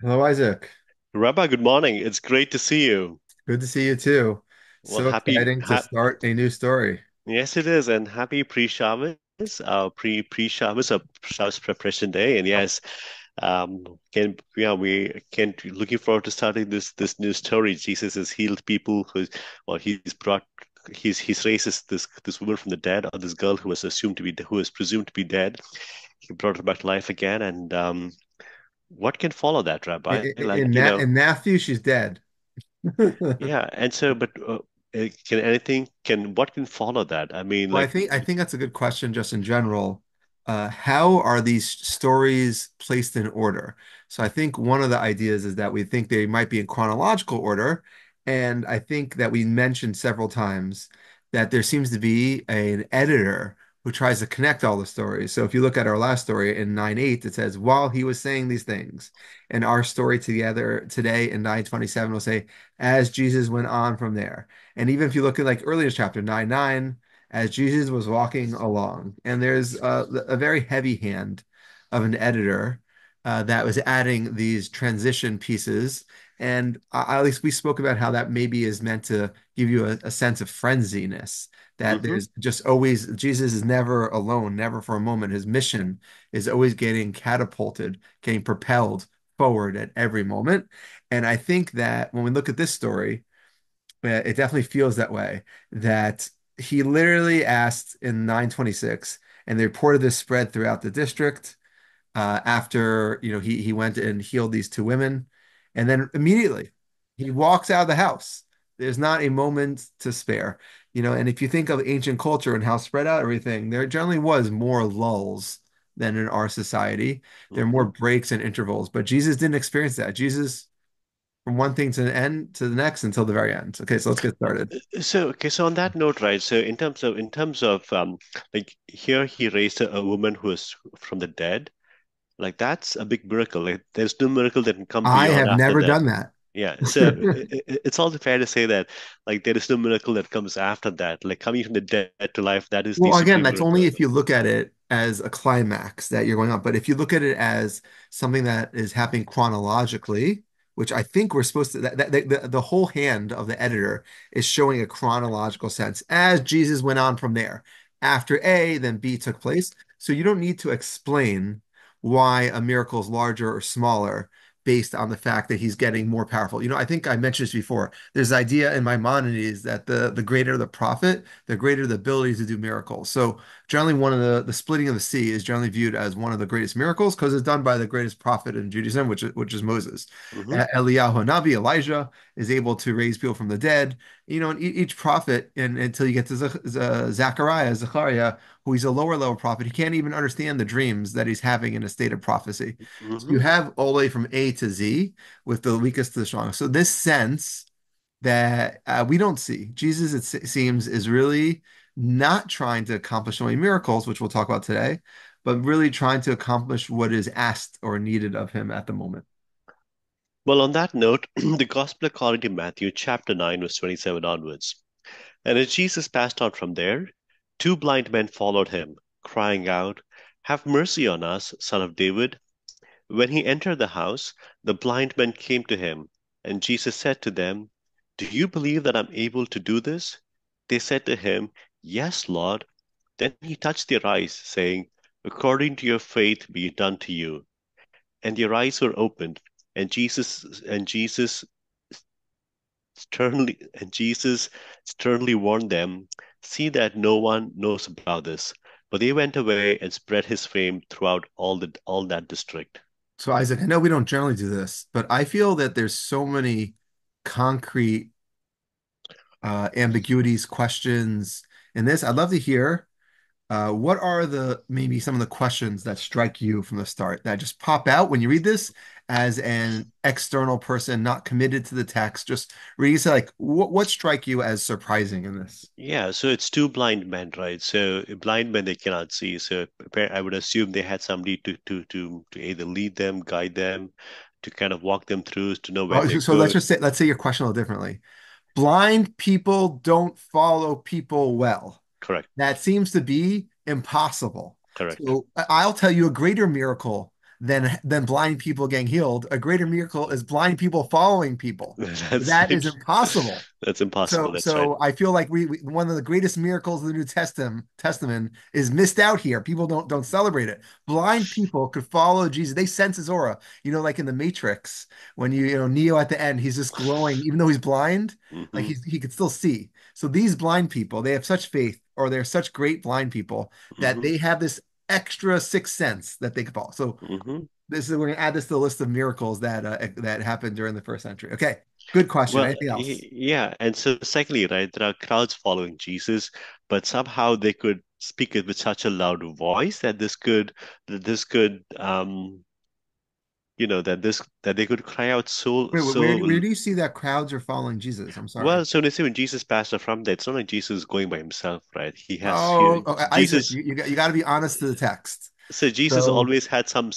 Hello, Isaac. Rabbi, good morning. It's great to see you. Good to see you too. Well, So exciting to start a new story. yes, it is, and happy pre-Shabbos, pre-Shabbos, Shabbos preparation day, and yes, can yeah, we can looking forward to starting this new story. Jesus has healed people he's brought he's raised this woman from the dead, or this girl who was presumed to be dead. He brought her back to life again, and what can follow that, Rabbi? In Matthew, she's dead. Yeah, and so, but can anything can what can follow that? I mean, Well, like, I think that's a good question just in general. How are these stories placed in order? So I think one of the ideas is that we think they might be in chronological order. And I think that we mentioned several times that there seems to be an editor who tries to connect all the stories. So if you look at our last story in 9:8, it says, while he was saying these things. And our story together today in 9:27 will say, as Jesus went on from there. And even if you look at like earlier chapter 9:9, as Jesus was walking along. And there's a very heavy hand of an editor that was adding these transition pieces. And at least we spoke about how that maybe is meant to give you a sense of frenziness, that hmm there's just always, Jesus is never alone, never for a moment. His mission is always getting catapulted, getting propelled forward at every moment. And I think that when we look at this story, it definitely feels that way. That he literally asked in 9:26, and they reported this spread throughout the district after he went and healed these two women, and then immediately he walks out of the house. There's not a moment to spare, And if you think of ancient culture and how spread out everything, there generally was more lulls than in our society. There are more hmm breaks and intervals, but Jesus didn't experience that. Jesus from one thing to the end to the next until the very end. Okay, so let's get started. So on that note, right? So in terms of like here he raised a woman who is from the dead. Like that's a big miracle. Like there's no miracle that can come I beyond have after never that. done that. Yeah. So it's also fair to say that like there is no miracle that comes after that. Like coming from the dead to life, that is the Well, again, supreme that's only miracle. if you look at it as a climax that you're going up. But if you look at it as something that is happening chronologically, which I think we're supposed to, the whole hand of the editor is showing a chronological sense as Jesus went on from there. After A, then B took place. So you don't need to explain why a miracle is larger or smaller based on the fact that he's getting more powerful. I think I mentioned this before. There's idea in Maimonides that the greater the prophet, the greater the ability to do miracles. So generally one of the splitting of the sea is generally viewed as one of the greatest miracles because it's done by the greatest prophet in Judaism, which is Moses. hmm Eliyahu Navi, Elijah, is able to raise people from the dead. And each prophet, and until you get to Zechariah, who he's a lower level prophet, he can't even understand the dreams that he's having in a state of prophecy. So hmm you have all the way from A to Z with the weakest to the strongest. So this sense that we don't see. Jesus, seems, is really not trying to accomplish so many miracles, which we'll talk about today, but really trying to accomplish what is asked or needed of him at the moment. Well, on that note, the Gospel according to Matthew, chapter 9, verse 27 onwards. And as Jesus passed on from there, two blind men followed him, crying out, have mercy on us, son of David. When he entered the house, the blind men came to him, and Jesus said to them, do you believe that I'm able to do this? They said to him, yes, Lord. Then he touched their eyes, saying, according to your faith be it done to you. And their eyes were opened, and Jesus sternly warned them, see that no one knows about this. But they went away and spread his fame throughout all that district. So, Isaac, I know we don't generally do this, but I feel that there's so many concrete ambiguities, questions in this. I'd love to hear what are the maybe some of the questions that strike you from the start that just pop out when you read this as an external person not committed to the text, just reading say like what strike you as surprising in this? Yeah, so it's two blind men, right? So blind men they cannot see. So I would assume they had somebody to either lead them, guide them, to kind of walk them through to know where Oh, they so let's go. just say let's say your question a little differently. Blind people don't follow people well. Correct, That seems to be impossible. correct. So I'll tell you a greater miracle than blind people getting healed. A greater miracle is blind people following people. That's That is right. impossible. That's impossible. That's right. So I feel like we one of the greatest miracles of the New Testament is missed out here. People don't celebrate it. Blind people could follow Jesus. They sense his aura. Like in the Matrix, when Neo at the end, he's just glowing, even though he's blind, like Hmm. he could still see. So these blind people, they have such faith, or they're such great blind people that Hmm. they have this extra sixth sense that they could follow. So Hmm. we're going to add this to the list of miracles that happened during the first century. Okay, good question. Well, Anything else? yeah. And so, secondly, right, there are crowds following Jesus, but somehow they could speak it with such a loud voice that they could cry out Wait, where do you see that crowds are following Jesus? I'm sorry. well. So they say when Jesus passed on from there, it's not like Jesus is going by himself, right? Oh, Isaac, Jesus. you got to be honest to the text. So Jesus So always had some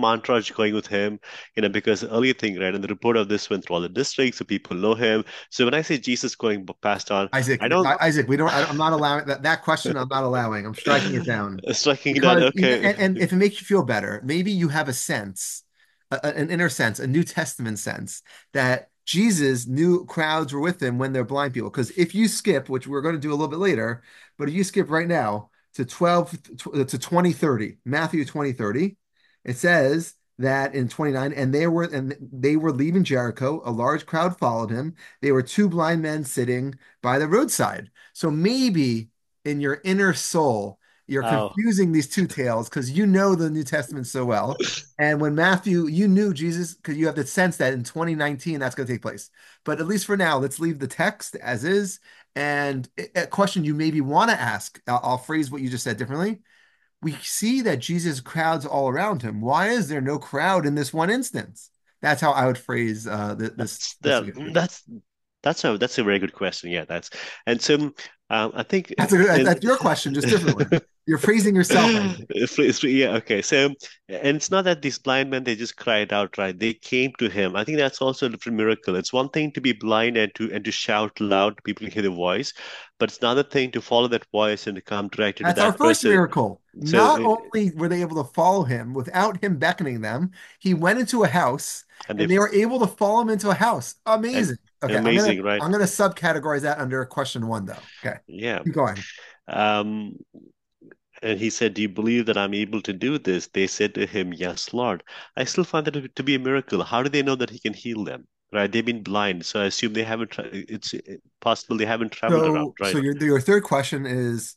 entourage going with him, because the earlier thing, right? And the report of this went through all the districts, so people know him. So when I say Jesus going passed on, Isaac, I don't Isaac, I'm not allowing that question. I'm not allowing. I'm striking it down striking it out. because Okay. and if it makes you feel better, maybe you have a sense, an inner sense, a New Testament sense that Jesus knew crowds were with him when they're blind people. Because if you skip, which we're going to do a little bit later, but if you skip right now to 20:30, Matthew 20:30, it says that in 29, and they were leaving Jericho. A large crowd followed him. They were two blind men sitting by the roadside. So maybe in your inner soul, you're Oh, confusing these two tales because you know the New Testament so well. And when Matthew, you knew Jesus because you have the sense that in 2019 that's going to take place. But at least for now, let's leave the text as is. And a question you maybe want to ask, I'll phrase what you just said differently. We see that Jesus crowds all around him. Why is there no crowd in this one instance? That's how I would phrase that's this the suggestion. that's a very good question. Yeah, and so I think and That's your question, just differently. You're praising yourself, Isaac. Yeah, okay. So, and it's not that these blind men they just cried out, right? They came to him. I think that's also a different miracle. It's one thing to be blind and to shout loud, people can hear the voice, but it's another thing to follow that voice and to come directly to That's our that first person. miracle. So, Not only were they able to follow him without him beckoning them, he went into a house and and they've they were able to follow him into a house. and Amazing. Okay, I'm gonna amazing, right? I'm gonna subcategorize that under question one though. Okay, Yeah. keep going. Um, and he said, "Do you believe that I'm able to do this?" They said to him, "Yes, Lord." I still find that to be a miracle. How do they know that he can heal them? Right? They've been blind, so I assume they haven't. It's possible they haven't traveled around, So right? your third question is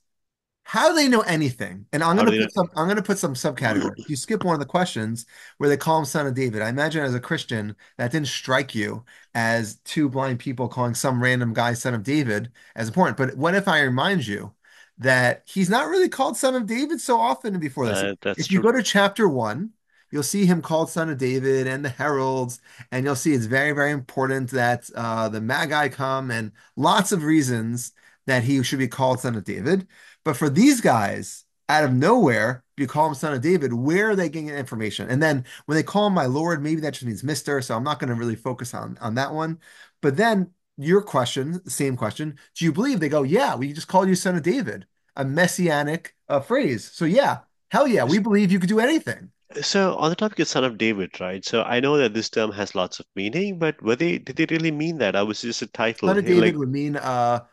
how do they know anything? And How do I'm gonna put some they subcategories. You skip one of the questions where they call him son of David. I imagine as a Christian that didn't strike you as two blind people calling some random guy son of David as important. But what if I remind you that he's not really called son of David so often before this? That's If you true. go to chapter one, you'll see him called son of David and the heralds, and you'll see it's very, very important that the Magi come and lots of reasons that he should be called son of David. But for these guys, out of nowhere, you call him son of David, where are they getting information? And then when they call him my Lord, maybe that just means Mister. So I'm not going to really focus on that one. But then your question, same question, do you believe? They go, yeah, we just called you son of David, a messianic phrase. So yeah, hell yeah, we believe you could do anything. So on the topic of son of David, right? So I know that this term has lots of meaning, but did they really mean that? I was just a title. Son of Hey, David like, would mean a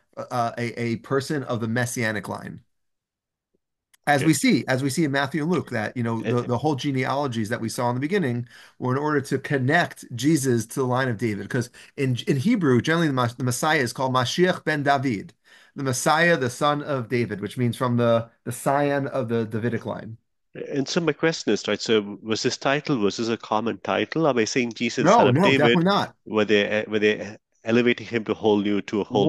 person of the messianic line. okay. As we see in Matthew and Luke, that the whole genealogies that we saw in the beginning were in order to connect Jesus to the line of David. Because in Hebrew, generally the Messiah is called Mashiach ben David, the Messiah, the son of David, which means from the scion of the Davidic line. And so my question is, right? So was this a common title? Are they saying Jesus, son No, of no, David? definitely not. Were they elevating him to a whole new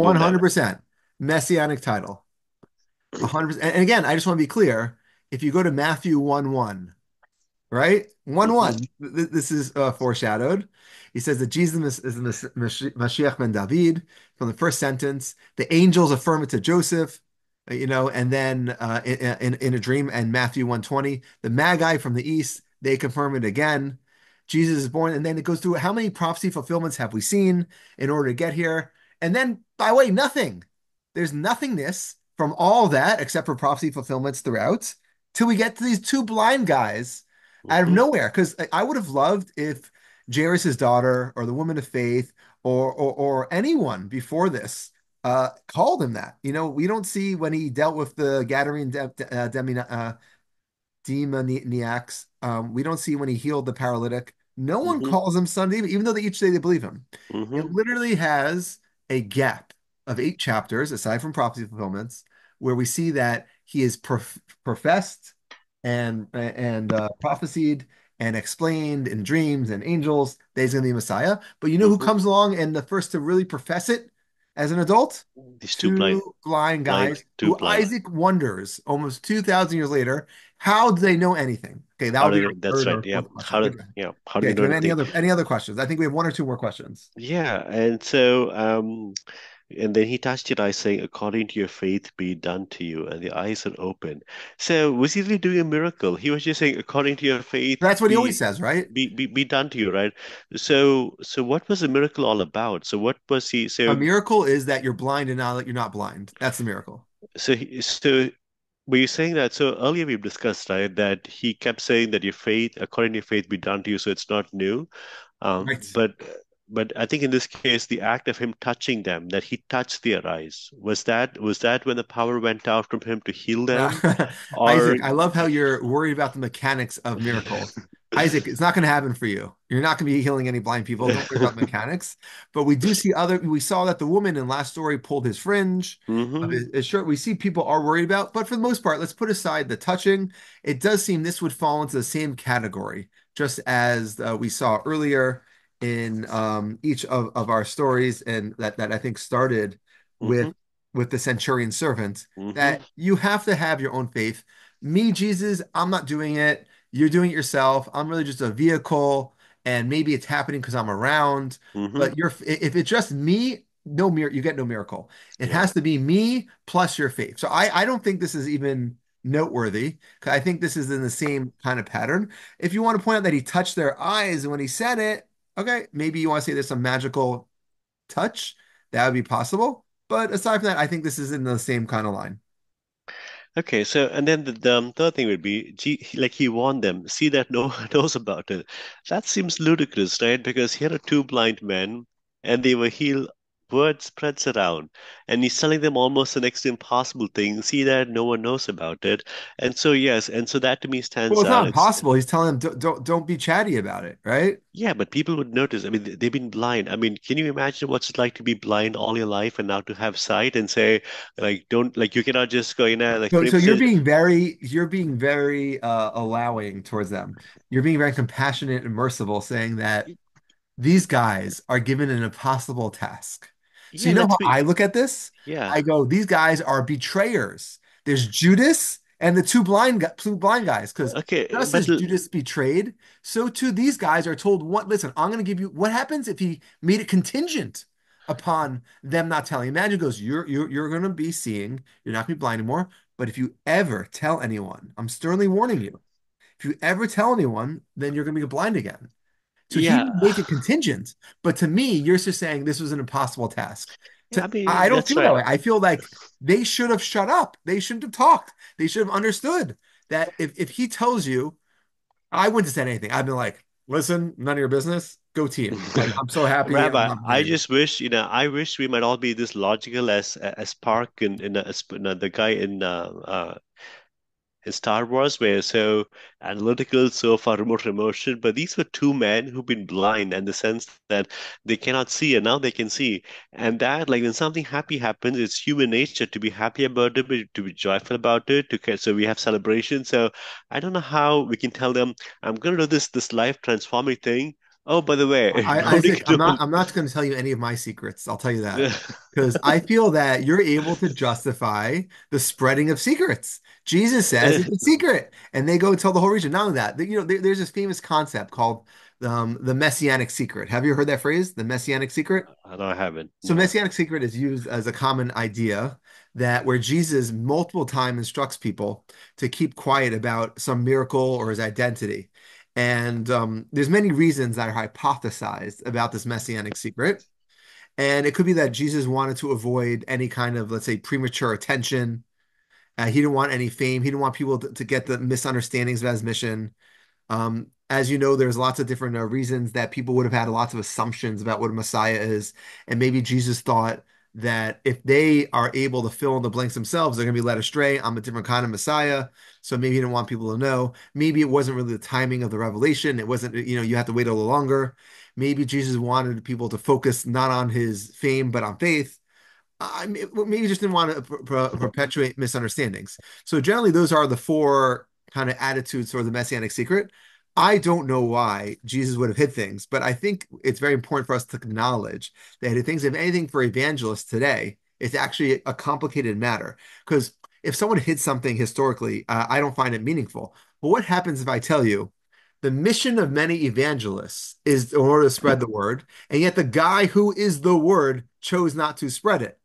level? 100% messianic title. 100%. And again, I just want to be clear. If you go to Matthew 1:1, right? 1 Hmm. 1. This is foreshadowed. He says that Jesus is the Mashiach ben David from the first sentence. The angels affirm it to Joseph, and then in a dream and Matthew 1:20, the Magi from the east, they confirm it again. Jesus is born, and then it goes through how many prophecy fulfillments have we seen in order to get here? And then, by the way, nothing. There's nothingness from all that except for prophecy fulfillments throughout till we get to these two blind guys. out of hmm nowhere. Because I would have loved if Jairus's daughter or the woman of faith or anyone before this called him that. You know, we don't see when he dealt with the Gadarene demoniacs. We don't see when he healed the paralytic. No one hmm calls him son of David, even though they each say they believe him. It hmm literally has a gap of 8 chapters, aside from prophecy fulfillments, where we see that he is professed and prophesied and explained in dreams and angels that he's going to be Messiah. But you know who hmm comes along and the first to really profess it as an adult? These two blind, Two blind blind, guys two who blind. Isaac wonders almost 2,000 years later, how do they know anything? Okay, How that'll do be our they, that's third right. or Yeah. fourth question. Okay. How do they Okay, do know we have anything? any other questions? I think we have one or two more questions. Yeah. And so, and then he touched your eyes, saying, according to your faith be done to you. And the eyes are open. So was he really doing a miracle? He was just saying, according to your faith That's what he always says, right? be done to you, right? So what was the miracle all about? So what was he A so miracle is that you're blind and now that you're not blind. That's the miracle. so were you saying that? So earlier we've discussed, right, that he kept saying that your faith, according to your faith, be done to you. So it's not new. Um, Right. but but I think in this case, the act of him touching them, that he touched their eyes, was that when the power went out from him to heal them, or Isaac, I love how you're worried about the mechanics of miracles. Isaac, it's not going to happen for you. You're not going to be healing any blind people. Don't worry about mechanics. But we do see we saw that the woman in last story pulled his fringe of hmm his shirt. We see people are worried about, but for the most part, let's put aside the touching. It does seem this would fall into the same category, just as we saw earlier in each of our stories, and that I think started hmm with the centurion servant hmm that you have to have your own faith. Me, Jesus, I'm not doing it. You're doing it yourself. I'm really just a vehicle, and maybe it's happening because I'm around. hmm But if it's just me, you get no miracle. It Yeah. has to be me plus your faith. So I don't think this is even noteworthy. 'Cause I think this is in the same kind of pattern. If you want to point out that he touched their eyes when he said it, okay, maybe you want to say there's some magical touch. That would be possible. But aside from that, I think this is in the same kind of line. Okay, so and then the third thing would be, like he warned them, see that no one knows about it. That seems ludicrous, right? Because here are two blind men, and they were healed. Word spreads around, and he's telling them almost the next impossible thing. See that no one knows about it, and so yes, and so that to me Well, stands it's out. not It's impossible. He's telling them don't be chatty about it, right? yeah, but people would notice. I mean, they've been blind. I mean, can you imagine what's it like to be blind all your life and now to have sight and say, like, don't, like, you cannot just go, like So 20%. you're being very allowing towards them. You're being very compassionate and merciful, saying that these guys are given an impossible task. So Yeah, you know let's how be, I look at this? yeah. I go, these guys are betrayers. There's Judas and the two blind guys. Because Okay, just as Judas betrayed, so too these guys are told what, listen, I'm going to give you what happens if he made it contingent upon them not telling. Imagine goes, you're going to be seeing, you're not going to be blind anymore. But if you ever tell anyone, I'm sternly warning you, if you ever tell anyone, then you're going to be blind again. So he didn't yeah, make it contingent. But to me, you're just saying this was an impossible task. I I mean, don't that's feel that right. way. I feel like they should have shut up. They shouldn't have talked. They should have understood that if he tells you, I wouldn't have said anything. I'd been like, listen, none of your business. Go team. Like, I'm so happy I'm Rabbi, not I hearing. just wish, I wish we might all be this logical as Park the guy in Star Wars were so analytical, so far remote from emotion. But these were two men who've been blind in the sense that they cannot see and now they can see. And that, like when something happy happens, it's human nature to be happy about it, to be joyful about it, so we have celebration. So I don't know how we can tell them, I'm gonna do this life transforming thing. Oh, by the way, nobody Isaac, can know. I'm not going to tell you any of my secrets. I'll tell you that. Because I feel that you're able to justify the spreading of secrets. Jesus says it's a secret, and they go tell the whole region. Not only that, there's this famous concept called the messianic secret. Have you heard that phrase, the messianic secret? No, I haven't. So No. messianic secret is used as a common idea that where Jesus multiple times instructs people to keep quiet about some miracle or his identity. And there's many reasons that are hypothesized about this messianic secret. And it could be that Jesus wanted to avoid any kind of, let's say, premature attention. He didn't want any fame. He didn't want people to get the misunderstandings about his mission. As you know, there's lots of different reasons that people would have had lots of assumptions about what a Messiah is. And maybe Jesus thought that if they are able to fill in the blanks themselves, they're going to be led astray. I'm a different kind of Messiah. So maybe he didn't want people to know. Maybe it wasn't really the timing of the revelation. It wasn't, you have to wait a little longer. Maybe Jesus wanted people to focus not on his fame, but on faith. Maybe just didn't want to perpetuate misunderstandings. So generally, those are the four kind of attitudes for the messianic secret. I don't know why Jesus would have hid things, but I think it's very important for us to acknowledge that he thinks if anything for evangelists today, it's actually a complicated matter. Because if someone hid something historically, I don't find it meaningful. But what happens if I tell you the mission of many evangelists is in order to spread the word, and yet the guy who is the word chose not to spread it?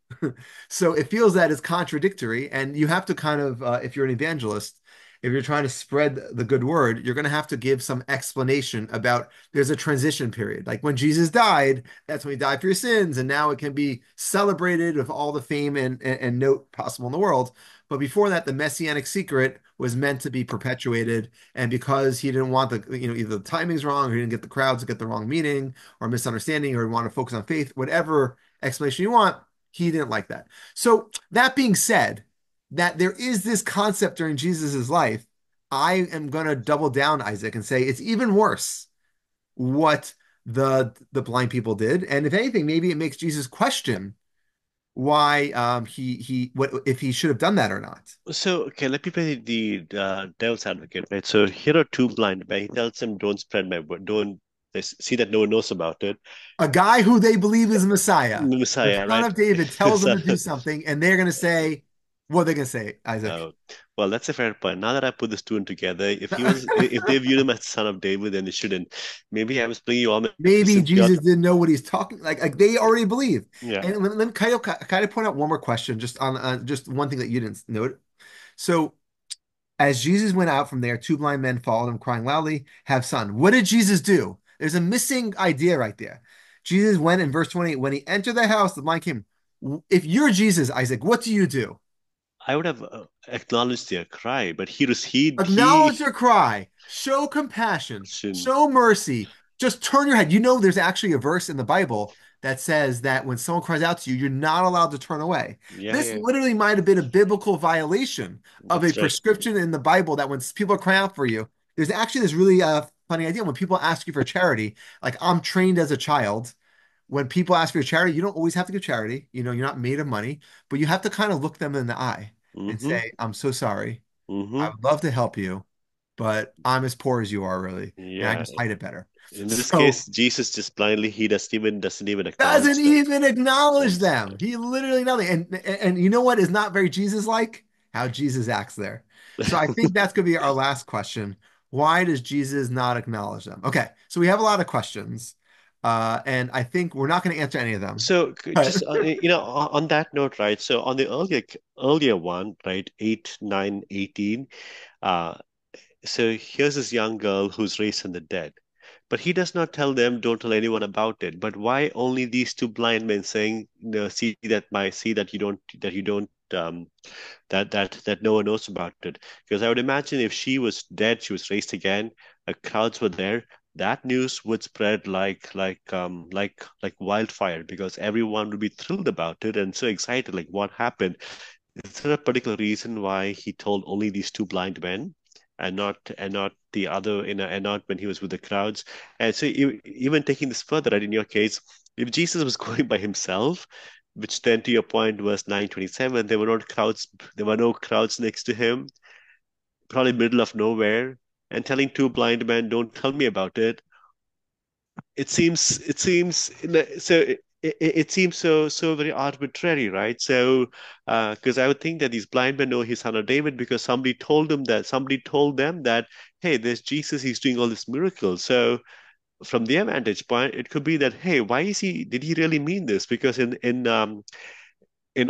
So it feels that it's contradictory, and you have to kind of, if you're an evangelist, if you're trying to spread the good word, you're going to have to give some explanation about there's a transition period. Like when Jesus died, that's when he died for your sins, and now it can be celebrated with all the fame and note possible in the world. But before that, the messianic secret was meant to be perpetuated. And because he didn't want either the timing's wrong or he didn't get the crowds to get the wrong meaning or misunderstanding or want to focus on faith, whatever explanation you want, he didn't like that. So that being said, that there is this concept during Jesus's life, I am going to double down, Isaac, and say it's even worse what the blind people did. And if anything, maybe it makes Jesus question why he what if he should have done that or not. So, okay, let me play the devil's advocate, right? So here are two blind men. He tells them, "Don't spread my word. Don't they see that no one knows about it." A guy who they believe is Messiah, the Messiah, son right? of David, tells them So, to do something, and they're going to say, what are they going to say, Isaac? uh, well, that's a fair point. Now that I put this two and together, if they view him as the son of David, then they shouldn't. Maybe I was playing you all my Maybe sympathy. Jesus didn't know what he's talking like they already believe. Yeah. And let me kind of point out one more question, just on just one thing that you didn't note. So as Jesus went out from there, two blind men followed him, crying loudly, "Have son." What did Jesus do? There's a missing idea right there. Jesus went in verse 28, when he entered the house, the blind came. If you're Jesus, Isaac, what do you do? I would have acknowledged their cry, but Acknowledge their cry, show compassion, shouldn't. show mercy. Just turn your head. You know, there's actually a verse in the Bible that says that when someone cries out to you, you're not allowed to turn away. Yeah, This yeah, literally might have been a biblical violation of a that's right. prescription in the Bible that when people are crying out for you, there's actually this really funny idea when people ask you for charity. Like I'm trained as a child. When people ask for your charity, you don't always have to give charity. You know, you're not made of money, but you have to kind of look them in the eye and Mm-hmm. say, I'm so sorry. I Mm-hmm. would love to help you, but I'm as poor as you are, really, and I Yeah. just hide it better. In this So case, Jesus just blindly he doesn't even doesn't acknowledge them. even acknowledge That's them. He literally nothing. And you know what is not very Jesus-like? How Jesus acts there. So I think that's gonna be our last question. Why does Jesus not acknowledge them? Okay, so we have a lot of questions, and I think we're not going to answer any of them. so But just on that note, right? So on the earlier one, right, 8, 9, 18. Uh, so here's this young girl who's raised from the dead. But he does not tell them, don't tell anyone about it. But why only these two blind men saying, no, see that you don't that no one knows about it. Because I would imagine if she was dead, she was raised again, crowds were there, that news would spread like wildfire because everyone would be thrilled about it and so excited, like what happened? Is there a particular reason why he told only these two blind men? And not the other, and not when he was with the crowds. And so even taking this further, right, in your case, if Jesus was going by himself, which then to your point, verse 9:27, there were no crowds next to him, probably middle of nowhere, and telling two blind men, "Don't tell me about it." It seems so very arbitrary, right? So, because I would think that these blind men know he's son of David because somebody told them that, hey, there's Jesus, he's doing all this miracles. So, from their vantage point, it could be that, hey, why is he? Did he really mean this? Because in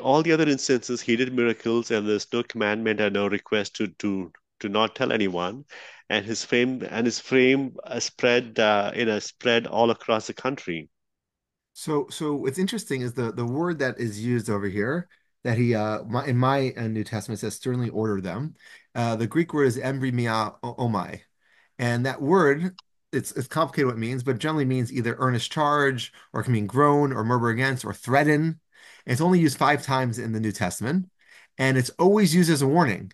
all the other instances, he did miracles, and there's no commandment and no request to not tell anyone. And his fame spread all across the country. so what's interesting is the word that is used over here that he in my New Testament says sternly order them. The Greek word is embrimia omai, And that word, it's complicated what it means, but generally means either earnest charge, or it can mean groan, or murmur against, or threaten. And it's only used 5 times in the New Testament. And it's always used as a warning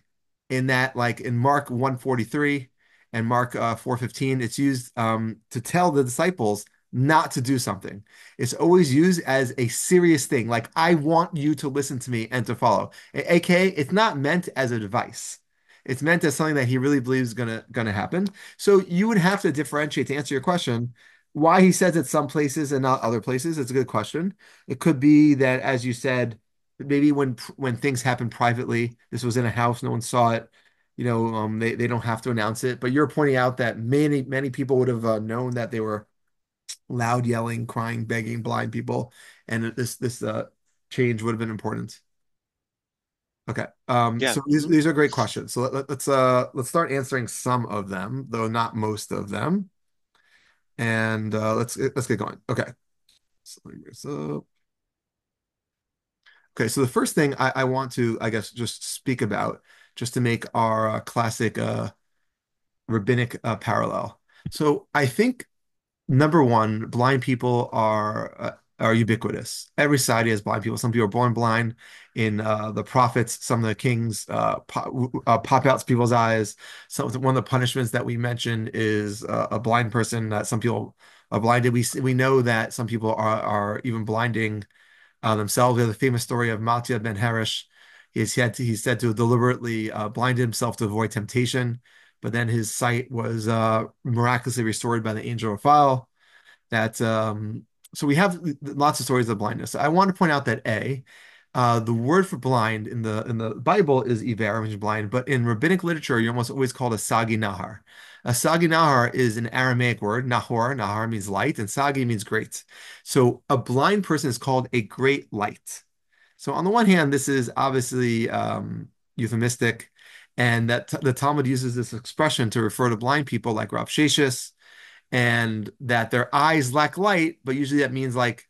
in that, like in Mark 1:43 and Mark 4:15, it's used to tell the disciples not to do something. It's always used as a serious thing, like I want you to listen to me and to follow. AKA, it's not meant as a device. It's meant as something that he really believes is gonna happen. So you would have to differentiate to answer your question why he says it some places and not other places. It's a good question. It could be that, as you said, maybe when things happen privately, this was in a house, no one saw it. They don't have to announce it. But you're pointing out that many people would have known that they were loud yelling, crying, begging blind people, and this change would have been important. Okay. Yeah. So these are great questions. So let's start answering some of them, though not most of them. And let's get going. Okay. So let me bring this up. Okay. So the first thing I want to, I guess, just speak about, just to make our classic rabbinic parallel. So I think number one, blind people are ubiquitous. Every society has blind people. Some people are born blind. In the prophets, some of the kings pop out people's eyes. So one of the punishments that we mention is a blind person. That some people are blinded. We know that some people are even blinding themselves. We have the famous story of Mattia ben Harish. He's said to have deliberately blinded himself to avoid temptation, but then his sight was miraculously restored by the angel of fire. That So we have lots of stories of blindness. I want to point out that the word for blind in the Bible is iver, which is blind, but in rabbinic literature, you're almost always called a sagi nahar. A sagi nahar is an Aramaic word, nahor. Nahar means light, and sagi means great. So a blind person is called a great light. So on the one hand, this is obviously euphemistic, and that the Talmud uses this expression to refer to blind people like Rav Sheshis, and that their eyes lack light, but usually that means like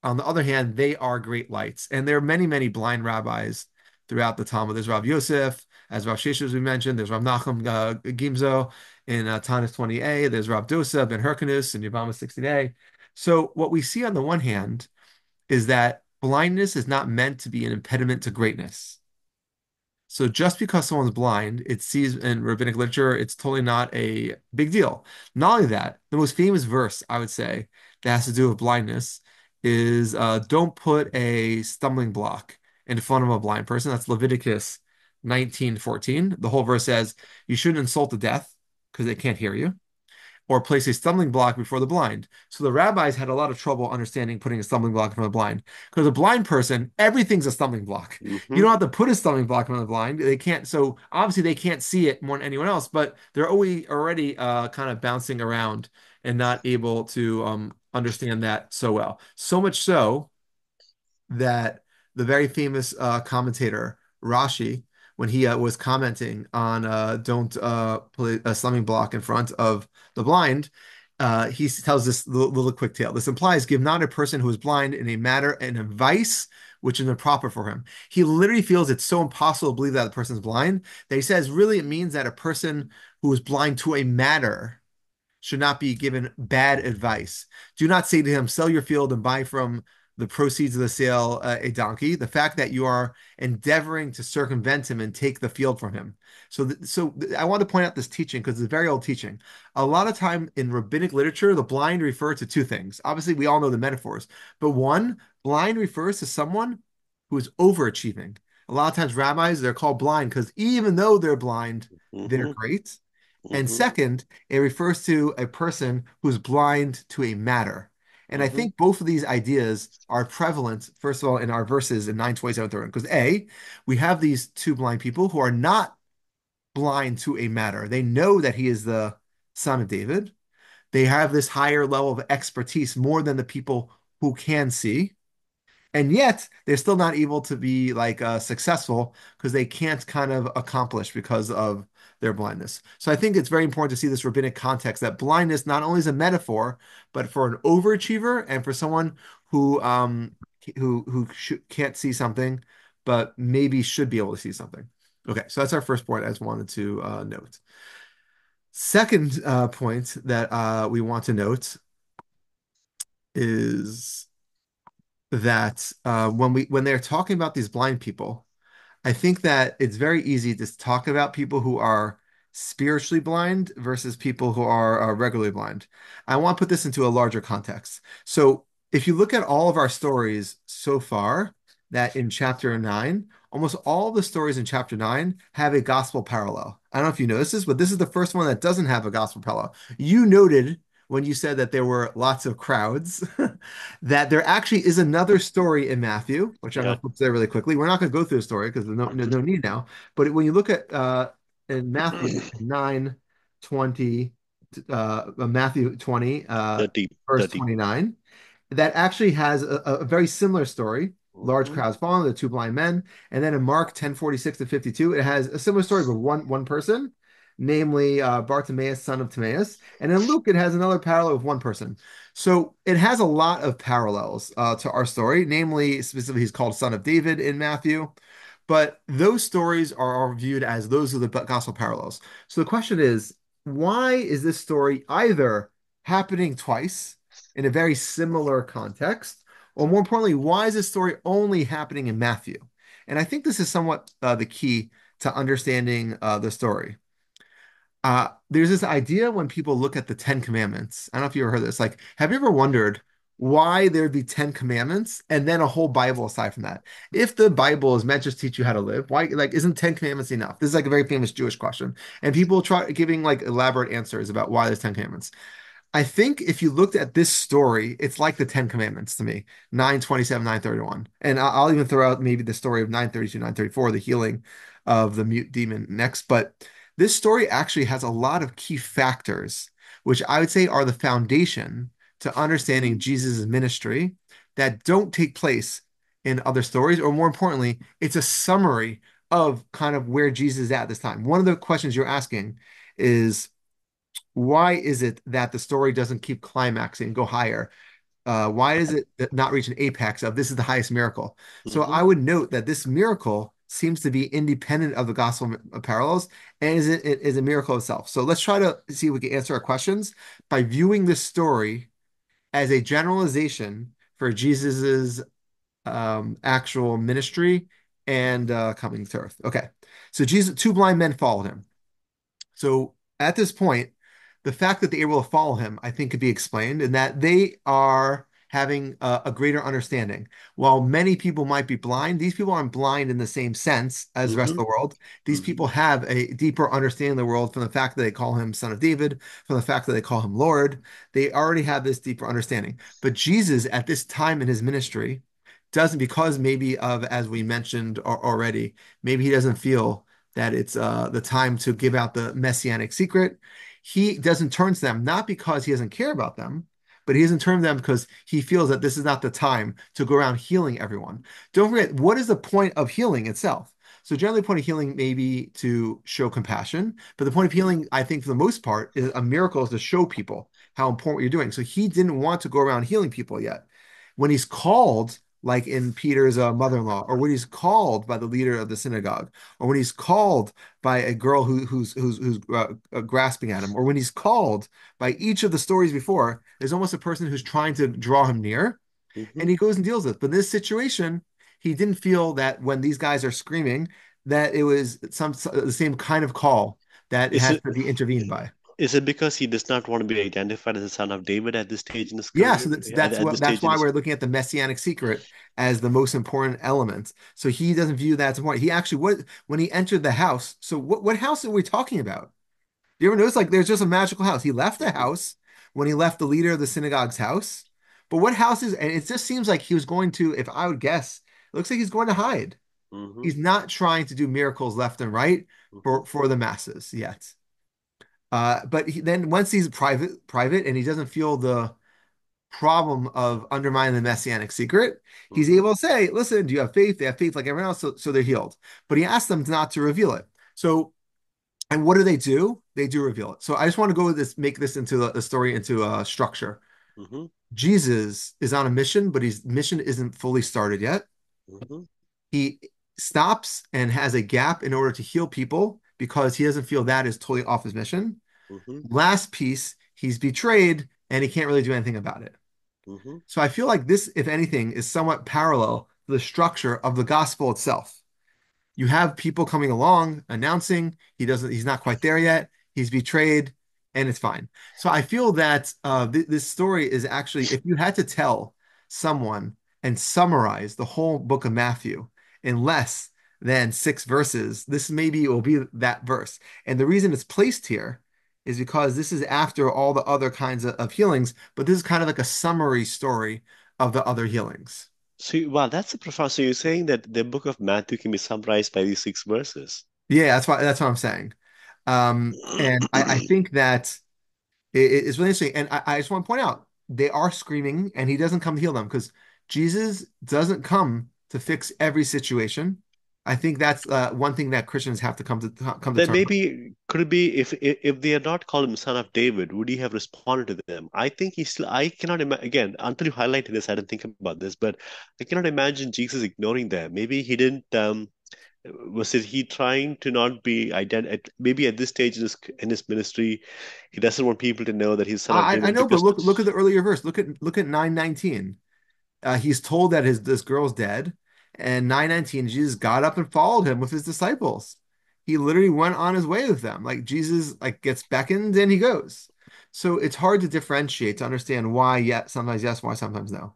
on the other hand, they are great lights. And there are many blind rabbis throughout the Talmud. There's Rav Yosef, as Rav Sheshes we mentioned. There's Rav Nachum Gimzo in Tanis 20a. There's Rav Dosa ben Hyrcanus in Yevamos 16a. So what we see on the one hand is that blindness is not meant to be an impediment to greatness. So just because someone's blind, it sees in rabbinic literature, it's totally not a big deal. Not only that, the most famous verse I would say that has to do with blindness is don't put a stumbling block in front of a blind person. That's Leviticus 19:14. The whole verse says you shouldn't insult the deaf because they can't hear you, or place a stumbling block before the blind. So the rabbis had a lot of trouble understanding putting a stumbling block in front of the blind. Because a blind person, everything's a stumbling block. You Hmm. don't have to put a stumbling block in front of the blind. They can't, so obviously they can't see it more than anyone else, but they're already kind of bouncing around and not able to understand that so well. So much so that the very famous commentator Rashi, when he was commenting on don't put a slumming block in front of the blind, he tells this little quick tale. This implies give not a person who is blind in a matter and a vice which is improper for him. He literally feels it's so impossible to believe that the person is blind that he says really it means that a person who is blind to a matter should not be given bad advice. Do not say to him, sell your field and buy from the proceeds of the sale a donkey. The fact that you are endeavoring to circumvent him and take the field from him. I want to point out this teaching because it's a very old teaching. A lot of time in rabbinic literature, the blind refer to two things. Obviously, we all know the metaphors, but one, blind refers to someone who is overachieving. A lot of times, rabbis, they're called blind because even though they're blind, they're Hmm. great. And Hmm. second, it refers to a person who's blind to a matter. And I Hmm. think both of these ideas are prevalent, first of all, in our verses in 9:27 30. Because A, we have these two blind people who are not blind to a matter. They know that he is the son of David. They have this higher level of expertise more than the people who can see, and yet they're still not able to be like successful because they can't kind of accomplish because of their blindness. So I think it's very important to see this rabbinic context that blindness not only is a metaphor, but for an overachiever and for someone who can't see something, but maybe should be able to see something. Okay, so that's our first point I just wanted to note. Second point that we want to note is that when they're talking about these blind people, I think that it's very easy to talk about people who are spiritually blind versus people who are regularly blind. I want to put this into a larger context. So, if you look at all of our stories so far, that in chapter 9, almost all the stories in chapter 9 have a gospel parallel. I don't know if you noticed this, but this is the first one that doesn't have a gospel parallel. You noted when you said that there were lots of crowds that there actually is another story in Matthew, which I'm going Yeah. to flip there really quickly. We're not going to go through the story because there's no need now. But when you look at in Matthew 9, 20, Matthew 20, 30, verse 30. 29, that actually has a very similar story. Large Hmm. crowds following the two blind men. And then in Mark 10:46 to 52, it has a similar story, but one person, namely Bartimaeus, son of Timaeus. And in Luke, it has another parallel of one person. So it has a lot of parallels to our story, namely, specifically, he's called Son of David in Matthew. But those stories are viewed as those are the gospel parallels. So the question is, why is this story either happening twice in a very similar context, or more importantly, why is this story only happening in Matthew? And I think this is somewhat the key to understanding the story. There's this idea when people look at the Ten Commandments. I don't know if you ever heard this. Like, have you ever wondered why there'd be Ten Commandments and then a whole Bible aside from that? If the Bible is meant to just teach you how to live, why, like, isn't Ten Commandments enough? This is like a very famous Jewish question. And people try giving like elaborate answers about why there's Ten Commandments. I think if you looked at this story, it's like the Ten Commandments to me, 9:27, 9:31. And I'll even throw out maybe the story of 9:32, 9:34, the healing of the mute demon next. But this story actually has a lot of key factors, which I would say are the foundation to understanding Jesus' ministry that don't take place in other stories, or more importantly, it's a summary of kind of where Jesus is at this time. One of the questions you're asking is why is it that the story doesn't keep climaxing and go higher? Why does it not reach an apex of this is the highest miracle? So Hmm. I would note that this miracle seems to be independent of the gospel parallels and is a miracle itself. So let's try to see if we can answer our questions by viewing this story as a generalization for Jesus's actual ministry and coming to earth. Okay, so Jesus, two blind men followed him. So at this point, the fact that they're able to follow him, I think, could be explained in that they are having a greater understanding. While many people might be blind, these people aren't blind in the same sense as the rest of Hmm. the world. These Hmm. people have a deeper understanding of the world from the fact that they call him Son of David, from the fact that they call him Lord. They already have this deeper understanding. But Jesus, at this time in his ministry, doesn't, because maybe of, as we mentioned already, maybe he doesn't feel that it's the time to give out the messianic secret. He doesn't turn to them, not because he doesn't care about them, but he doesn't turn to them because he feels that this is not the time to go around healing everyone. Don't forget, what is the point of healing itself? So generally, the point of healing may be to show compassion, but the point of healing, I think, for the most part, is a miracle is to show people how important what you're doing. So he didn't want to go around healing people yet. When he's called, like in Peter's mother-in-law, or when he's called by the leader of the synagogue, or when he's called by a girl who's grasping at him, or when he's called by each of the stories before, there's almost a person who's trying to draw him near, Hmm. and he goes and deals with it. But in this situation, he didn't feel that when these guys are screaming, that it was the same kind of call that Is has it to be intervened by. is it because he does not want to be identified as the son of David at this stage in his Yeah, so career? At this that's stage in why his. we're looking at the messianic secret as the most important element. So he doesn't view that as important. He actually when he entered the house. So what house are we talking about? Do you ever notice like there's just a magical house? He left the Hmm. house when he left the leader of the synagogue's house. But what house is, and it just seems like he was going to, if I would guess, it looks like he's going to hide. Hmm. He's not trying to do miracles left and right Hmm. for the masses yet. But then once he's private, and he doesn't feel the problem of undermining the messianic secret, he's Hmm. able to say, listen, do you have faith? They have faith like everyone else, so they're healed. But he asked them not to reveal it. So, and what do? They do reveal it. So I just want to go with this, make this into the story into a structure. Hmm. Jesus is on a mission, but his mission isn't fully started yet. Hmm. He stops and has a gap in order to heal people because he doesn't feel that is totally off his mission. Hmm. Last piece, he's betrayed and he can't really do anything about it. Hmm. So I feel like this, if anything, is somewhat parallel to the structure of the gospel itself. You have people coming along announcing he's not quite there yet. He's betrayed, and it's fine. So I feel that this story is actually, if you had to tell someone and summarize the whole book of Matthew in less than 6 verses, this maybe will be that verse. And the reason it's placed here is because this is after all the other kinds of healings, but this is kind of like a summary story of the other healings. So, wow, that's a profound. So you're saying that the book of Matthew can be summarized by these 6 verses? Yeah, that's what I'm saying. And I think that it's really interesting. And I just want to point out they are screaming, and he doesn't come to heal them because Jesus doesn't come to fix every situation. I think that's one thing that Christians have to come to Then terms with. maybe could it be if they had not called him son of David, would he have responded to them? I think he still. I cannot imagine. Again, until you highlighted this, I didn't think about this, but I cannot imagine Jesus ignoring them. Maybe he didn't. Was it he trying to not be ident? Maybe at this stage in his ministry, he doesn't want people to know that he's son of I David know, but because look at the earlier verse. Look at 9:19. He's told that his this girl's dead, and 9:19, Jesus got up and followed him with his disciples. He literally went on his way with them. Like Jesus like gets beckoned and he goes. So it's hard to differentiate to understand why sometimes yes, why sometimes no.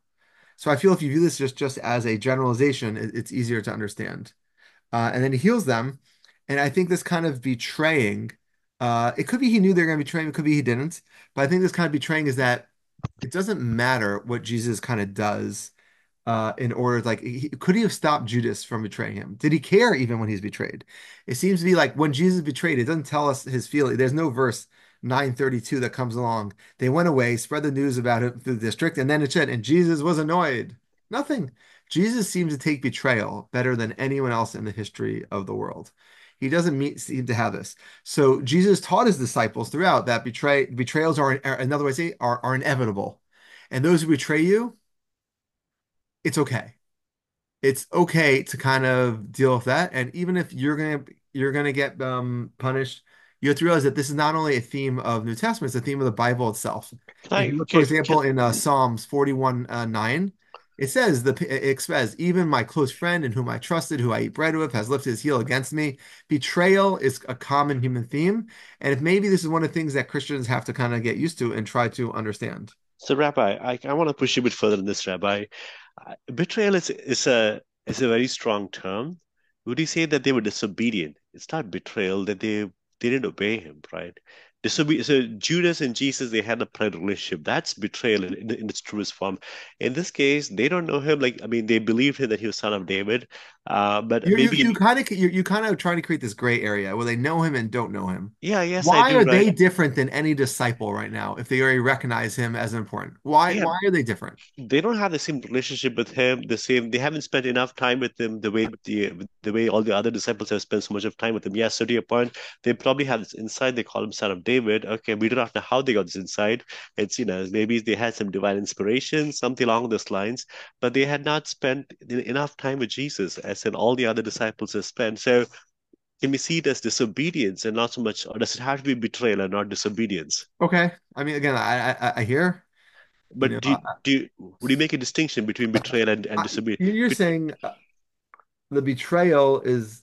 So I feel if you view this just as a generalization, it's easier to understand. And then he heals them, and I think this kind of betraying. It could be he knew they were going to betray him. It could be he didn't. But I think this kind of betraying is that it doesn't matter what Jesus kind of does in order like could he have stopped Judas from betraying him? Did he care even when he's betrayed? It seems to be like when Jesus is betrayed, it doesn't tell us his feeling. There's no verse 932 that comes along. They went away, spread the news about it through the district, and then it said, and Jesus was annoyed. Nothing. Jesus seems to take betrayal better than anyone else in the history of the world. He doesn't seem to have this. So Jesus taught his disciples throughout that betrayals are another way to say are inevitable. And those who betray you, it's okay. It's okay to kind of deal with that. And even if you're gonna get punished, you have to realize that this is not only a theme of New Testament, it's a theme of the Bible itself. can If I you look, for can example, in Psalms 41 9, it says it says, even my close friend in whom I trusted, who I eat bread with, has lifted his heel against me. Betrayal is a common human theme. And if maybe this is one of the things that Christians have to kind of get used to and try to understand. So, Rabbi, I want to push you a bit further in this, Rabbi. Betrayal is a very strong term. Would you say that they were disobedient? It's not betrayal that they didn't obey him, right? So Judas and Jesus, they had a prior relationship. That's betrayal in its truest form. In this case, they don't know him. Like, I mean, they believed him that he was son of David. But You maybe, kind of you kind of trying to create this gray area where they know him and don't know him. yeah, yes, I Why do, are right? they different than any disciple right now if they already recognize him as important? Why Yeah, why are they different? they don't have the same relationship with him, the same, they haven't spent enough time with him the way all the other disciples have spent so much of time with him. Yes, so to your point, they probably have this insight. They call him son of David. Okay, we do not know how they got this insight. It's, maybe they had some divine inspiration, something along those lines, but they had not spent enough time with Jesus as in all the other disciples have spent. So can we see it as disobedience and not so much, or does it have to be betrayal and not disobedience? Okay. I mean, again, I hear, you know, But would you make a distinction between betrayal and disobedience? you're saying the betrayal is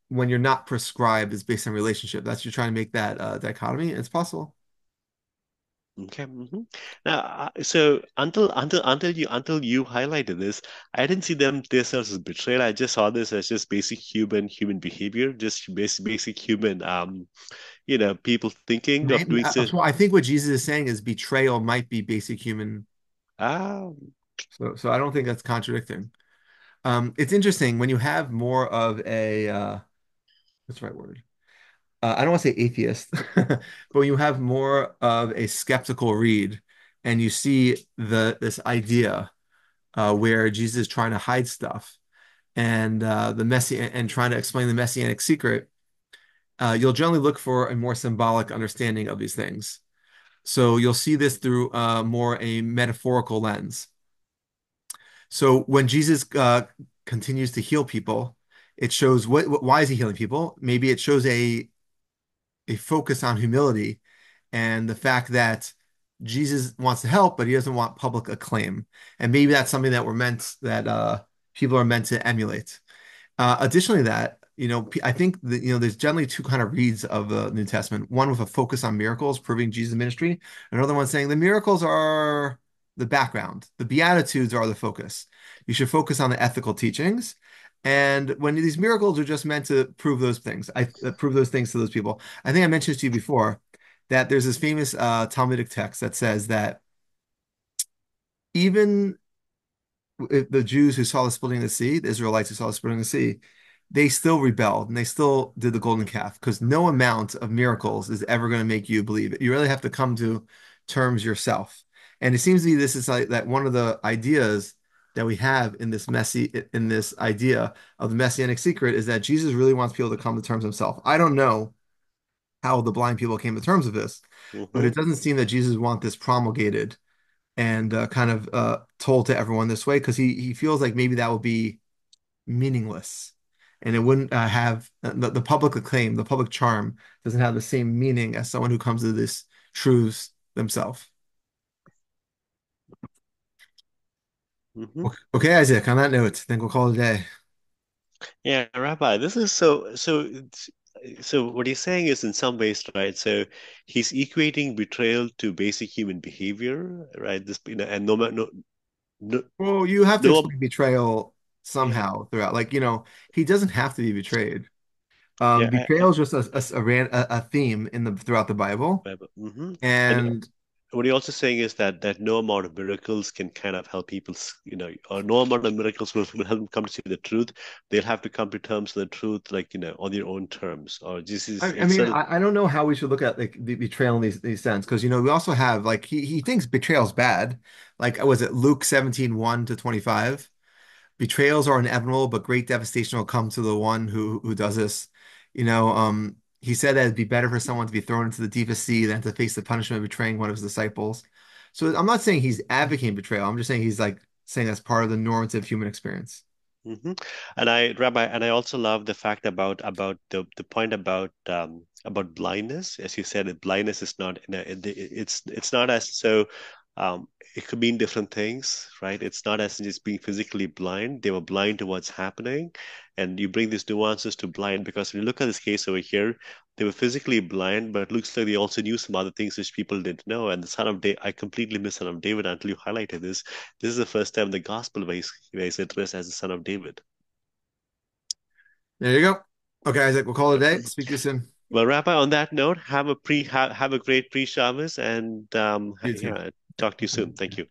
when you're not prescribed is based on relationship. That's you're trying to make that dichotomy. It's possible. Okay. Now, so until you highlighted this, I didn't see them themselves as betrayal. I just saw this as just basic human behavior, just basic human people thinking of Maybe doing so. so I think what Jesus is saying is betrayal might be basic human. Ah, So I don't think that's contradicting. It's interesting when you have more of a what's the right word? I don't want to say atheist, but when you have more of a skeptical read and you see this idea where Jesus is trying to hide stuff and and trying to explain the messianic secret, you'll generally look for a more symbolic understanding of these things. So you'll see this through more a metaphorical lens. So when Jesus continues to heal people, it shows why is he healing people? Maybe it shows a focus on humility and the fact that Jesus wants to help, but he doesn't want public acclaim. And maybe that's something that people are meant to emulate. Additionally, that I think that there's generally two kind of reads of the New Testament. One with a focus on miracles, proving Jesus' ministry. Another one saying the miracles are the background, the Beatitudes are the focus. You should focus on the ethical teachings. And when these miracles are just meant to prove those things, I prove those things to those people. I think I mentioned to you before that there's this famous Talmudic text that says that even the Jews who saw the splitting of the sea, the Israelites who saw the splitting of the sea, they still rebelled and they still did the golden calf because no amount of miracles is ever going to make you believe it. You really have to come to terms yourself. And it seems to me this is like that one of the ideas that we have in this idea of the messianic secret is that Jesus really wants people to come to terms himself. I don't know how the blind people came to terms with this, but Hmm. it doesn't seem that Jesus wants this promulgated and kind of told to everyone this way because he feels like maybe that would be meaningless and it wouldn't have the public acclaim, the public charm doesn't have the same meaning as someone who comes to this truths themselves. Hmm. Okay, Isaac, on that note, I think we'll call it a day. Yeah, Rabbi, this is so what he's saying is in some ways, right? So he's equating betrayal to basic human behavior, right? This, and no, Well, you have to no, explain betrayal yeah, somehow throughout. Like, he doesn't have to be betrayed. yeah, Betrayal is just a theme throughout the Bible. hmm. And And what he's also saying is that no amount of miracles can kind of help people, or no amount of miracles will help them come to see the truth. They'll have to come to terms with the truth, like, on their own terms. Or this is, I it's mean, sort of, I don't know how we should look at like the betrayal in these sense because we also have like he thinks betrayal's bad. Like was it Luke 17:1 to 25? Betrayals are inevitable, but great devastation will come to the one who does this. He said that it'd be better for someone to be thrown into the deepest sea than to face the punishment of betraying one of his disciples. So I'm not saying he's advocating betrayal. I'm just saying he's like saying that's part of the normative human experience. hmm. And Rabbi, and I also love the fact about the point about blindness. As you said, blindness is not, it's not as so. It could mean different things, right? It's not as just being physically blind. They were blind to what's happening, and you bring these nuances to blind because when you look at this case over here, they were physically blind, but it looks like they also knew some other things which people didn't know. And the son of David, I completely missed son of David until you highlighted this. This is the first time in the gospel where he's addressed as the son of David. There you go. Okay, Isaac, we'll call it a day. Speak to you soon. Well, Rabbi, on that note, have a great pre-Shabbos, and You too. yeah, talk to you soon. Thank you.